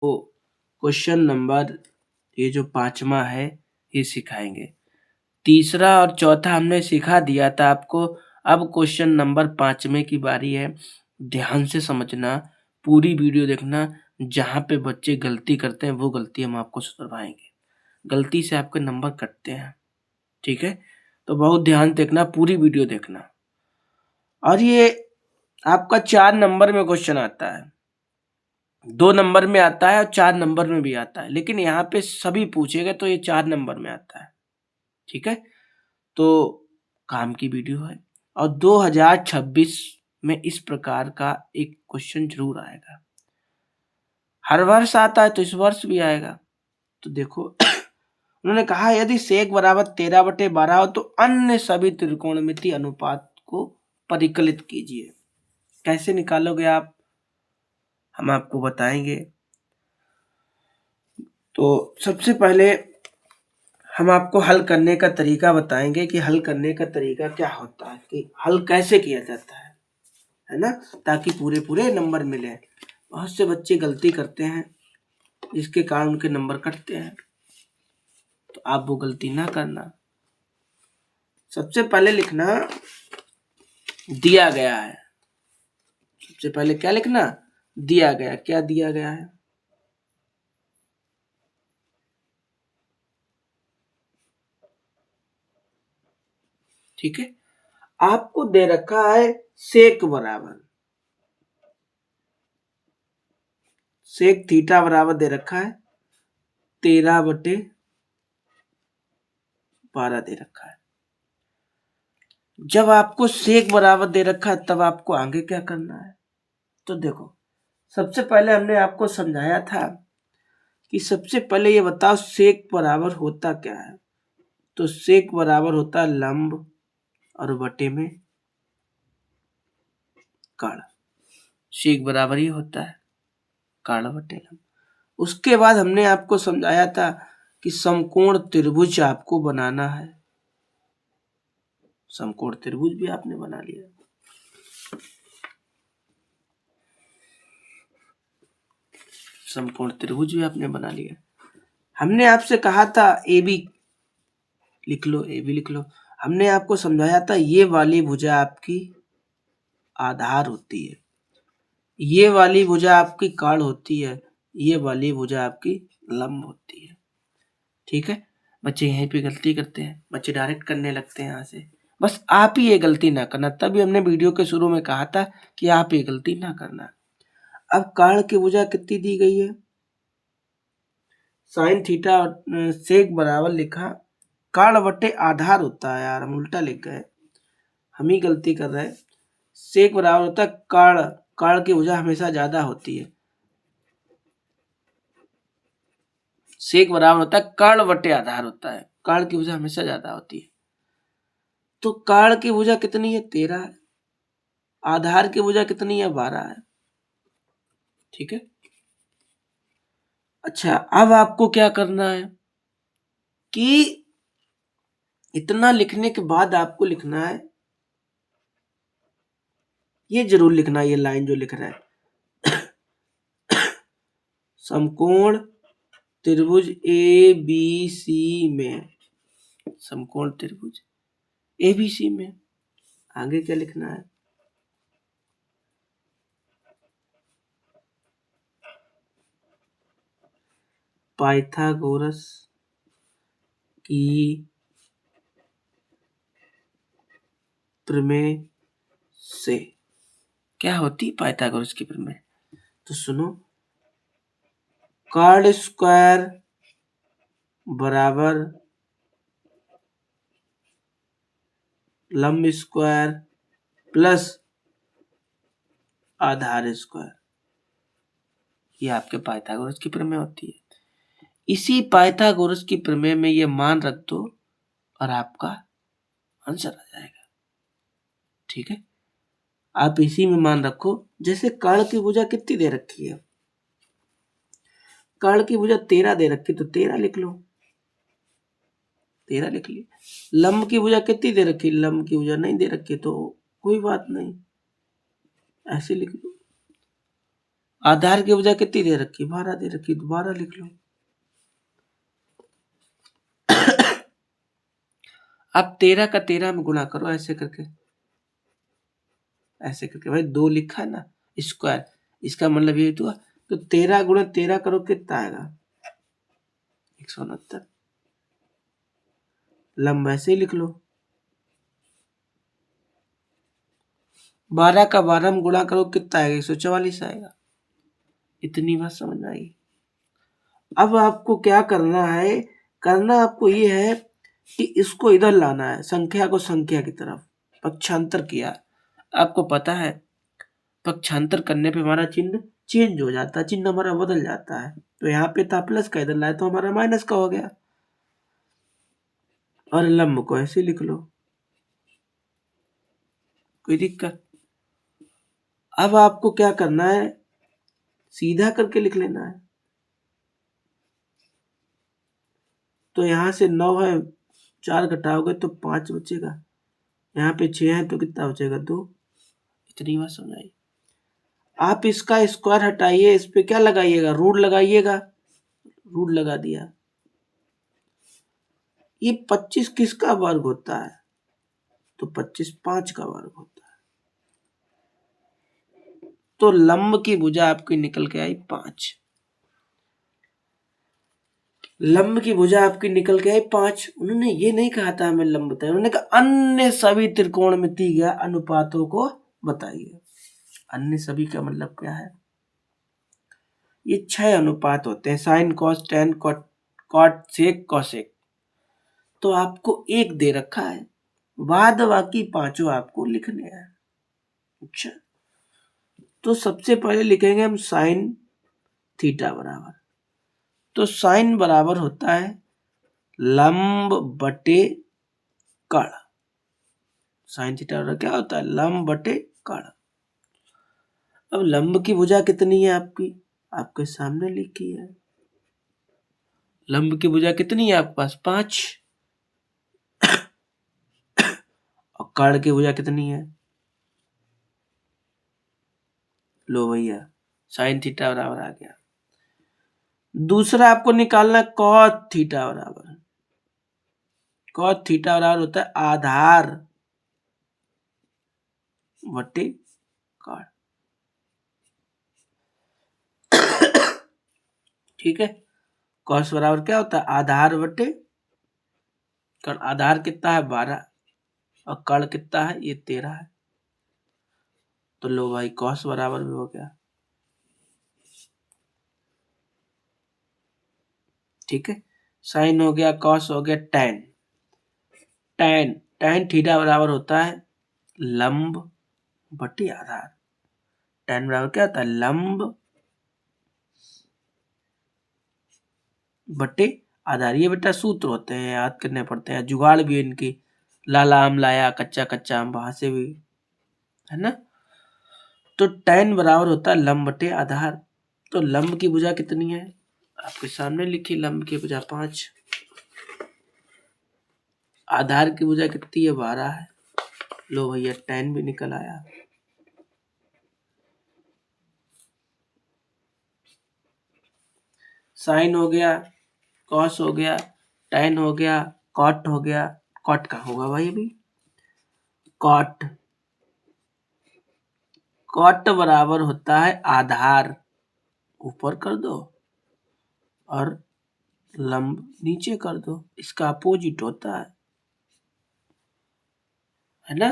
Question number ये जो 5वां है ये सिखाएंगे। तीसरा और चौथा हमने सिखा दिया था आपको। अब क्वेश्चन नंबर 5वें की बारी है। ध्यान से समझना, पूरी वीडियो देखना। जहाँ पे बच्चे गलती करते हैं वो गलती हम आपको सुधरवाएंगे। गलती से आपके नंबर कटते हैं, ठीक है? तो बहुत ध्यान देखना, पूरी वीडियो देखना। और ये आपका 4 नंबर में क्वेश्चन आता है, 2 नंबर में आता है और 4 नंबर में भी आता है, लेकिन यहाँ पे सभी पूछेगा तो ये 4 नंबर में आता है, ठीक है? तो काम की वीडियो है। और 2026 में इस प्रकार का एक क्वेश्चन जरूर आएगा। हर वर्ष आता है तो इस वर्ष भी आएगा। तो देखो उन्होंने कहा यदि सेक बराबर 13/12 हो तो अन्य सभी त्रिकोणमितीय अनुपात को परिकलित कीजिए। कैसे निकालोगे आप, हम आपको बताएंगे। तो सबसे पहले हम आपको हल करने का तरीका बताएंगे कि हल करने का तरीका क्या होता है, कि हल कैसे किया जाता है ना, ताकि पूरे पूरे नंबर मिले। बहुत से बच्चे गलती करते हैं जिसके कारण उनके नंबर कटते हैं, तो आप वो गलती ना करना। सबसे पहले लिखना दिया गया है। सबसे पहले क्या लिखना, दिया गया। क्या दिया गया है, ठीक है? आपको दे रखा है सेक बराबर, सेक थीटा बराबर दे रखा है 13/12 दे रखा है। जब आपको सेक बराबर दे रखा है तब आपको आगे क्या करना है। तो देखो सबसे पहले हमने आपको समझाया था कि सबसे पहले ये बताओ सेक बराबर होता क्या है। तो सेक बराबर होता है लंब और बटे में कर्ण। सेक बराबर ही होता है कर्ण बटे लंब। उसके बाद हमने आपको समझाया था कि समकोण त्रिभुज आपको बनाना है। समकोण त्रिभुज भी आपने बना लिया। समकोण त्रिभुज भी आपने बना लिया। हमने आपसे कहा था ए बी लिख लो, ए बी लिख लो। हमने आपको समझाया था ये वाली भुजा आपकी आधार होती है, ये वाली भुजा आपकी कर्ण होती है, ये वाली भुजा आपकी लंब होती है, ठीक है? बच्चे यहीं पे गलती करते हैं, बच्चे डायरेक्ट करने लगते हैं यहाँ से। बस आप ही ये गलती ना करना, तभी हमने वीडियो के शुरू में कहा था कि आप ये गलती ना करना। अब कर्ण की भुजा कितनी दी गई है, साइन थीटा सेक बराबर लिखा, कर्ण बटे आधार होता है। यार हम उल्टा लिख गए, हम ही गलती कर रहे हैं। सेक बराबर होता है कर्ण, कर्ण की भुजा हमेशा ज्यादा होती है। सेक बराबर होता है कर्ण बटे आधार होता है, कर्ण की भुजा हमेशा ज्यादा होती है। तो कर्ण की भुजा कितनी है, 13 है। आधार की भुजा कितनी है, 12 है, ठीक है? अच्छा अब आपको क्या करना है कि इतना लिखने के बाद आपको लिखना है, ये जरूर लिखना है, ये लाइन जो लिख रहा है समकोण त्रिभुज ए बी सी में, समकोण त्रिभुज ए बी सी में आगे क्या लिखना है, पाइथागोरस की प्रमेय से। क्या होती पाइथागोरस की प्रमेय, तो सुनो, कर्ण स्क्वायर बराबर लंब स्क्वायर प्लस आधार स्क्वायर, ये आपके पाइथागोरस की प्रमेय होती है। इसी पाइथागोरस की प्रमेय में ये मान रख दो और आपका आंसर आ जाएगा, ठीक है? आप इसी में मान रखो। जैसे कर्ण की भुजा कितनी दे रखी है, कर्ण की भुजा 13 दे रखी, तो 13 लिख लो, 13 लिख ली। लंब की भुजा कितनी दे रखी, लंब की भुजा नहीं दे रखी तो कोई बात नहीं, ऐसे लिख लो। आधार की वजह कितनी दे रखी, 12 दे रखी, तो 12 लिख लो। अब 13 का 13 में गुणा करो ऐसे करके, ऐसे करके भाई 2 लिखा है ना स्क्वायर, इसका मतलब ये हुआ। तो 13 गुणा 13 करो कितना आएगा, 169। लंब ऐसे ही लिख लो, 12 का 12 में गुणा करो कितना आएगा, 144 आएगा। इतनी बात समझ में आई। अब आपको क्या करना है, करना आपको ये है कि इसको इधर लाना है, संख्या को संख्या की तरफ पक्षांतर किया। आपको पता है पक्षांतर करने पे हमारा चिन्ह चेंज हो जाता है, चिन्ह हमारा बदल जाता है। तो यहाँ पे था प्लस का, इधर लाए तो हमारा माइनस का हो गया। और लंब को ऐसे लिख लो, कोई दिक्कत। अब आपको क्या करना है, सीधा करके लिख लेना है। तो यहाँ से 9 है, 4 घटाओगे तो 5 बचेगा, यहाँ पे 6 है तो कितना बचेगा, 2। इतनी बात समझाई। आप इसका स्क्वायर हटाइए, इस पे क्या लगाइएगा, रूट लगाइएगा, रूट लगा दिया। ये 25 किसका वर्ग होता है, तो 25 5 का वर्ग होता है। तो लंब की भुजा आपकी निकल के आई 5। लंब की भुजा आपकी निकल के आई 5। उन्होंने ये नहीं कहा था हमें लंब बताइए, उन्होंने कहा अन्य सभी त्रिकोणमितीय या अनुपातों को बताइए। अन्य सभी का मतलब क्या है, ये 6 अनुपात होते हैं, sine cos tan cot sec cosec. तो आपको एक दे रखा है, बाद बाकी पांचों आपको लिखने हैं। अच्छा, तो सबसे पहले लिखेंगे हम साइन थीटा बराबर, तो साइन बराबर होता है लंब बटे कर्ण। साइन थीटा बराबर क्या होता है, लंब बटे कर्ण। अब लंब की भुजा कितनी है आपकी, आपके सामने लिखी है। लंब की भुजा कितनी है आपके पास, 5। और कर्ण की भुजा कितनी है, लो भैया साइन थीटा बराबर आ गया। दूसरा आपको निकालना कॉस थीटा बराबर, कॉस थीटा बराबर होता है आधार बटे कर्ण। ठीक है, कॉस बराबर क्या होता है, आधार बटे कर्ण। आधार कितना है 12 और कर्ण कितना है, ये 13 है। तो लो भाई कॉस बराबर भी हो गया। ठीक है, साइन हो गया, कॉस हो गया, टैन। टैन टैन थीटा बराबर होता है लंब बटे आधार। टैन बराबर क्या होता है, लंब बटे आधार। ये बेटा सूत्र होते हैं, याद करने पड़ते हैं, जुगाड़ भी इनकी। लाला आम लाया, कच्चा कच्चा आम, वहां से भी है ना। तो टैन बराबर होता है लंब बटे आधार। तो लंब की भुजा कितनी है, आपके सामने लिखी, लंब की भुजा 5, आधार की भुजा कितनी है 12 है। लो भैया टैन भी निकल आया। साइन हो गया, कॉस हो गया, टैन हो गया, कॉट हो गया। कॉट का होगा भाई अभी, कॉट, कॉट बराबर होता है आधार ऊपर कर दो और लंब नीचे कर दो, इसका अपोजिट होता है ना।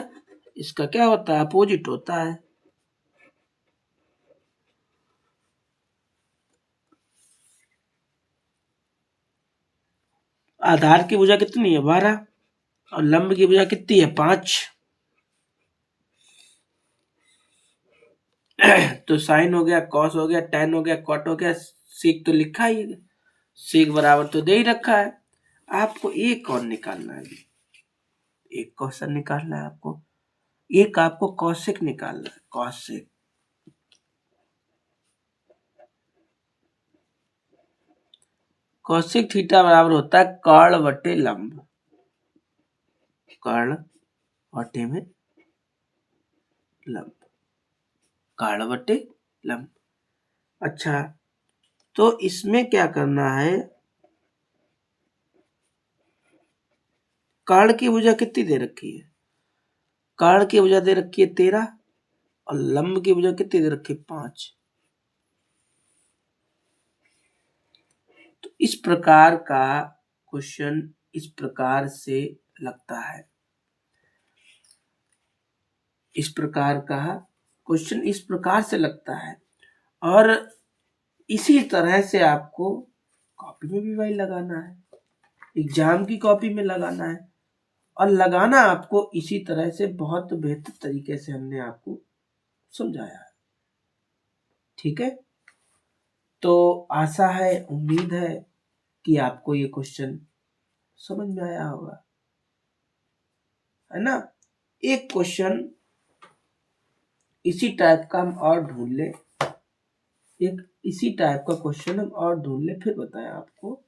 इसका क्या होता है, अपोजिट होता है। आधार की भुजा कितनी है 12 और लंब की भुजा कितनी है 5। तो साइन हो गया, कॉस हो गया, टैन हो गया, कॉट हो गया, सीक तो लिखा ही है, सीक बराबर तो दे ही रखा है। आपको एक और निकालना है, एक क्वेश्चन निकालना है आपको, एक आपको कौशिक निकालना है, कौशिक। कौशिक थीटा बराबर होता है कर्ण बटे लंब, कर्ण बटे में लंब, कर्ण बटे लंब। अच्छा, तो इसमें क्या करना है, कर्ण की भुजा कितनी दे रखी है, कर्ण की भुजा दे रखी है 13 और लंब की भुजा कितनी दे रखी है 5। तो इस प्रकार का क्वेश्चन इस प्रकार से लगता है, इस प्रकार का क्वेश्चन इस प्रकार से लगता है। और इसी तरह से आपको कॉपी में भी भाई लगाना है, एग्जाम की कॉपी में लगाना है, और लगाना आपको इसी तरह से बहुत बेहतर तरीके से हमने आपको समझाया है। ठीक है, तो आशा है, उम्मीद है कि आपको ये क्वेश्चन समझ में आया होगा, है ना। एक क्वेश्चन इसी टाइप का हम और ढूंढ ले, एक इसी टाइप का क्वेश्चन हम और ढूंढ ले, फिर बताएं आपको।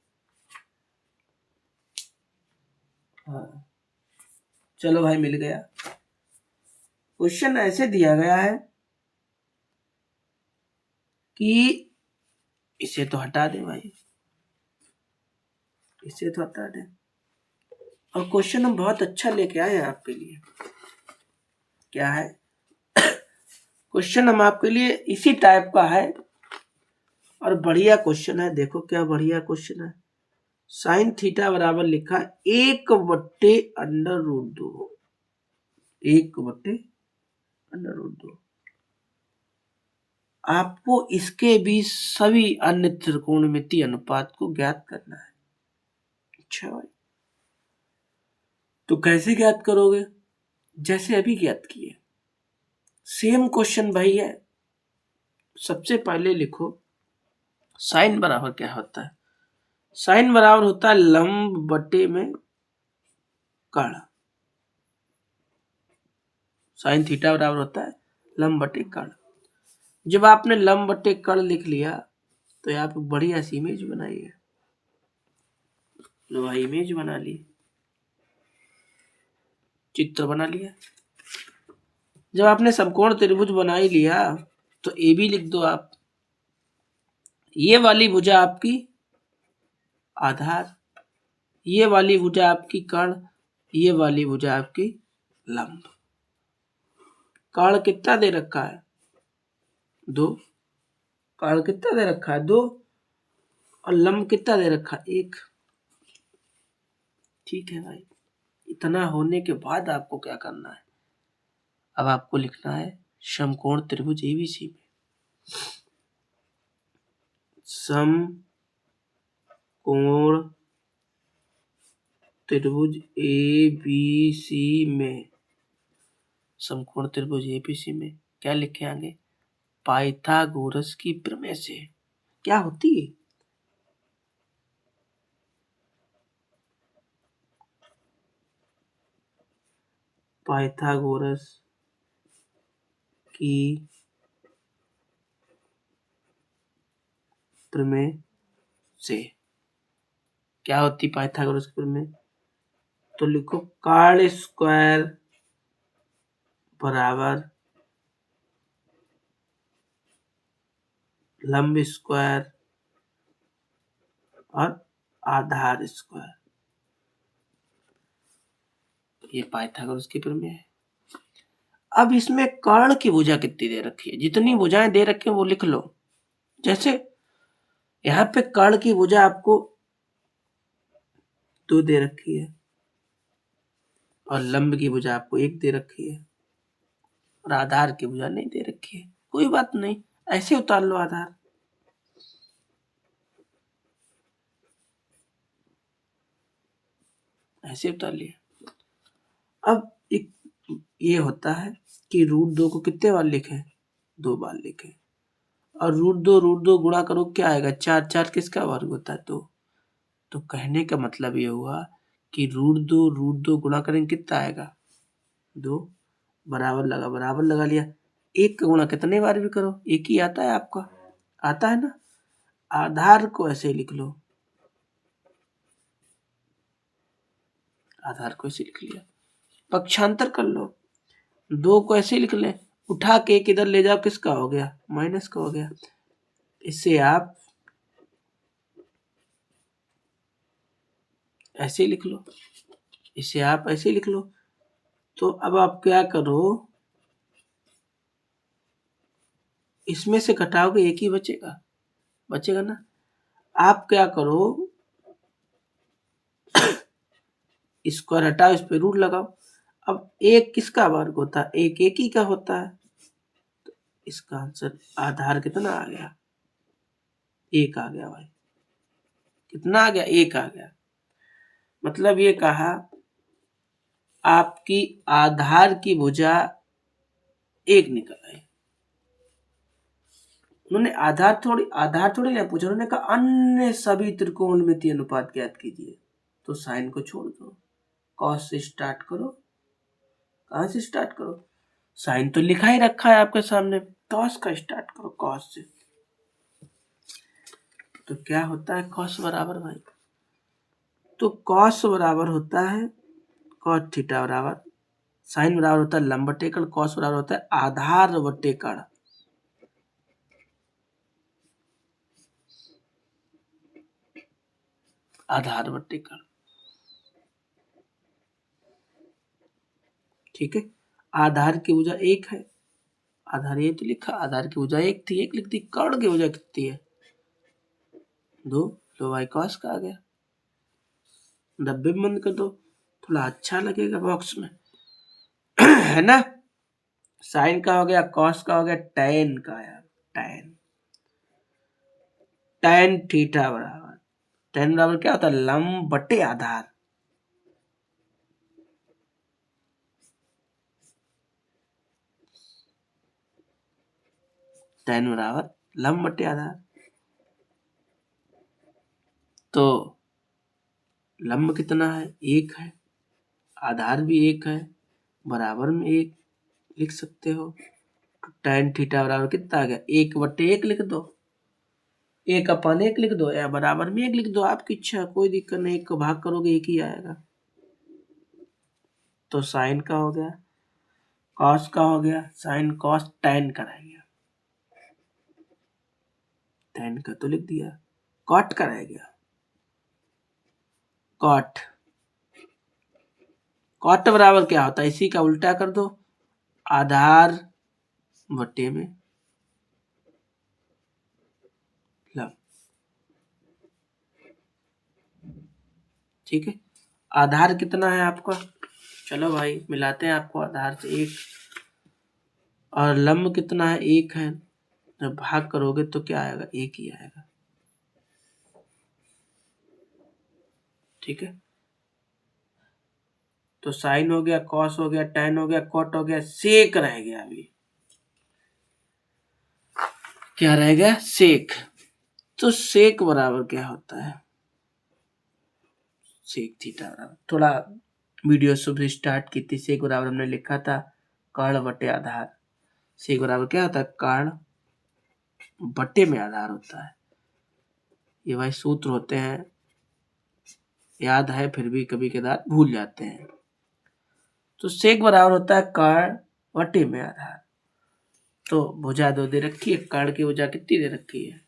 हाँ, चलो भाई, मिल गया। क्वेश्चन ऐसे दिया गया है कि इसे तो हटा दे भाई, इसे तो हटा दे, और क्वेश्चन हम बहुत अच्छा लेके आए हैं आपके लिए। क्या है क्वेश्चन, हम आपके लिए इसी टाइप का है और बढ़िया क्वेश्चन है। देखो क्या बढ़िया क्वेश्चन है। साइन थीटा बराबर लिखा 1/√2, 1/√2। आपको इसके भी सभी अन्य त्रिकोणमितीय अनुपात को ज्ञात करना है। अच्छा भाई, तो कैसे ज्ञात करोगे, जैसे अभी ज्ञात किए, सेम क्वेश्चन भाई है। सबसे पहले लिखो साइन बराबर क्या होता है, साइन बराबर होता है लंब बटे में कर्ण। साइन थीटा बराबर होता है लंब बटे कर्ण। जब आपने लंब बटे कर्ण लिख लिया तो यहाँ पे बढ़िया सी इमेज बनाइए। लो भाई, इमेज बना ली, चित्र बना लिया। जब आपने समकोण त्रिभुज बना ही लिया तो ए बी लिख दो आप। ये वाली भुजा आपकी आधार, ये वाली भुजा आपकी कर्ण, ये वाली भुजा आपकी लंब। कर्ण कितना दे रखा है 2, कर्ण कितना दे रखा है 2, और लंब कितना दे रखा है 1। ठीक है भाई, इतना होने के बाद आपको क्या करना है, अब आपको लिखना है समकोण त्रिभुज एबीसी में, समकोण त्रिभुज एबीसी में, समकोण त्रिभुज एबीसी में क्या लिखे आगे, पाइथागोरस की प्रमेय से क्या होती है, पाइथागोरस की प्रमेय से क्या होती पाइथागोरस की प्रमेय, तो लिखो कर्ण स्क्वायर बराबर लंब स्क्वायर और आधार स्क्वायर, ये पाइथागोरस की प्रमेय है। अब इसमें कर्ण की भुजा कितनी दे रखी है, जितनी भुजाएं दे रखी है वो लिख लो। जैसे यहाँ पे कर्ण की भुजा आपको 2 दे रखी है और लंब की भुजा आपको 1 दे रखी है और आधार की भुजा नहीं दे रखी है। कोई बात नहीं, ऐसे उतार लो आधार, ऐसे उतार लिया। अब एक ये होता है कि √2 को कितने बार लिखें, 2 बार लिखें, और √2 गुणा करो क्या आएगा 4, 4 किसका वर्ग होता है 2। तो कहने का मतलब ये हुआ कि √2 गुणा करेंगे कितना आएगा 2, बराबर लगा लिया। 1 का गुणा कितने बार भी करो 1 ही आता है आपका, आता है ना। आधार को ऐसे लिख लो, आधार को ऐसे लिख लिया, पक्षांतर कर लो, 2 को ऐसे लिख लें, उठा के 1 इधर ले जाओ किसका हो गया माइनस का हो गया। इसे आप ऐसे लिख लो, इसे आप ऐसे लिख लो। तो अब आप क्या करो, इसमें से घटाओगे एक ही बचेगा, बचेगा ना। आप क्या करो, स्क्वायर हटाओ, इस पे रूट लगाओ। अब एक किसका वर्ग होता है, एक ही का होता है। तो इसका आंसर आधार कितना आ गया, एक आ गया भाई। कितना आ गया, एक आ गया। मतलब ये कहा आपकी आधार की भुजा एक निकल आई। उन्होंने आधार थोड़ी ना पूछा, उन्होंने कहा अन्य सभी त्रिकोणमितीय अनुपात ज्ञात कीजिए। तो साइन को छोड़ दो, कॉस से स्टार्ट करो। कहां से स्टार्ट करो, साइन तो लिखा ही रखा है आपके सामने, कॉस का स्टार्ट करो, कॉस से। तो क्या होता है कॉस बराबर भाई, तो कॉस बराबर होता है कॉस थीटा बराबर, साइन बराबर होता है लंब बटे कण, कॉस बराबर होता है आधार बटे कण। आधार बटे कण, ठीक है। आधार की भुजा एक है, आधार ये तो लिखा, आधार की भुजा एक थी, एक लिख दी। कर्ण की भुजा कितनी है, दो। लो भाई कॉस का आ गया, डब्बे में बंद कर दो, थोड़ा अच्छा लगेगा बॉक्स में है ना। साइन का हो गया, कॉस का हो गया, टैन का यार, टैन, टैन थीटा बराबर, टैन बराबर क्या होता है, लंब बटे आधार। टैन बराबर लंब बटे आधार। तो लंब कितना है, एक है, आधार भी एक है, बराबर में एक लिख सकते हो। तो टैन थीटा बराबर कितना आ गया, एक बटे एक लिख दो, एक अपन एक लिख दो या बराबर में एक लिख दो, आपकी इच्छा, कोई दिक्कत नहीं। एक को भाग करोगे एक ही आएगा। तो साइन का हो गया, कॉस का हो गया, साइन कॉस टैन का रह गया, टैन का तो लिख दिया, कॉट का रह गया, कॉट। कॉट बराबर क्या होता है, इसी का उल्टा कर दो, आधार बटे में लंब, ठीक है। आधार कितना है आपका, चलो भाई मिलाते हैं आपको, आधार से एक, और लंब कितना है, एक है। जब भाग करोगे तो क्या आएगा, एक ही आएगा, ठीक है। तो साइन हो गया, कॉस हो गया, टैन हो गया, कॉट हो गया, सेक रह गया। अभी क्या रह गया, सेक। तो सेक बराबर क्या होता है, सेक थीटा बराबर, थोड़ा वीडियो सुबह स्टार्ट की थी, सेक बराबर हमने लिखा था कर्ण बटे आधार। सेक बराबर क्या होता है, कर्ण बटे में आधार होता है। ये भाई सूत्र होते हैं, याद है फिर भी कभी कदार भूल जाते हैं। तो सेक बराबर होता है कर्ण बटे में आधार। तो भुजा दो दे रखी है, कर्ण की भुजा कितनी दे रखी है,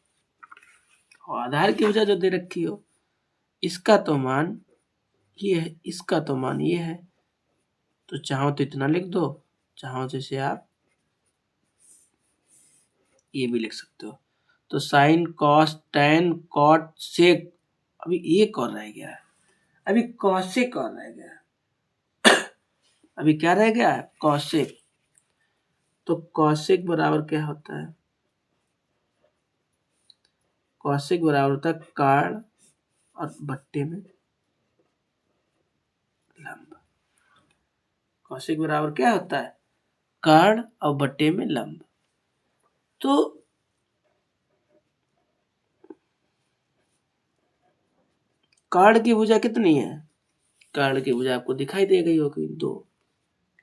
और आधार की भुजा जो दे रखी हो, इसका तो मान ये है, इसका तो मान ये है। तो चाहो तो इतना लिख दो, चाहो जैसे आप ये भी लिख सकते हो। तो sine cos tan cot sec, अभी एक और रह गया है, अभी कॉसेक और रह गया है। अभी क्या रह गया है, कॉसेक। तो कॉसेक बराबर क्या होता है, कॉसेक बराबर होता है कर्ण और बट्टे में लंब। कॉसेक बराबर क्या होता है, कर्ण और बट्टे में लंब। तो कर्ण की भुजा कितनी है, कर्ण की भुजा आपको दिखाई दे गई होगी, दो,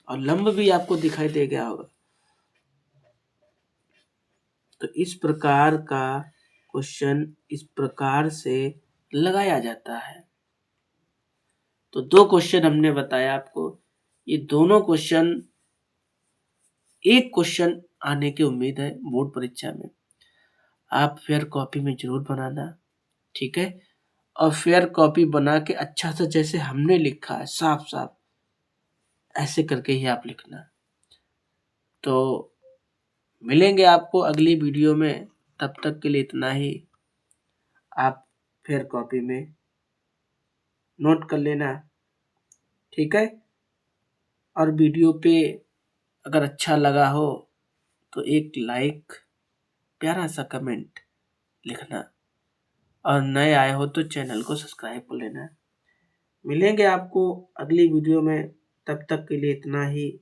और लंब भी आपको दिखाई दे गया होगा। तो इस प्रकार का क्वेश्चन इस प्रकार से लगाया जाता है। तो दो क्वेश्चन हमने बताया आपको, ये दोनों क्वेश्चन, एक क्वेश्चन आने की उम्मीद है बोर्ड परीक्षा में। आप फेयर कॉपी में ज़रूर बनाना, ठीक है? और फेयर कॉपी बना के अच्छा सा जैसे हमने लिखा है साफ-साफ, ऐसे करके ही आप लिखना। तो मिलेंगे आपको अगली वीडियो में, तब तक के लिए इतना ही। आप फेयर कॉपी में नोट कर लेना, ठीक है? और वीडियो पे अगर अच्छा लगा हो तो एक लाइक, प्यारा सा कमेंट लिखना, और नए आए हो तो चैनल को सब्सक्राइब कर लेना। मिलेंगे आपको अगली वीडियो में, तब तक के लिए इतना ही।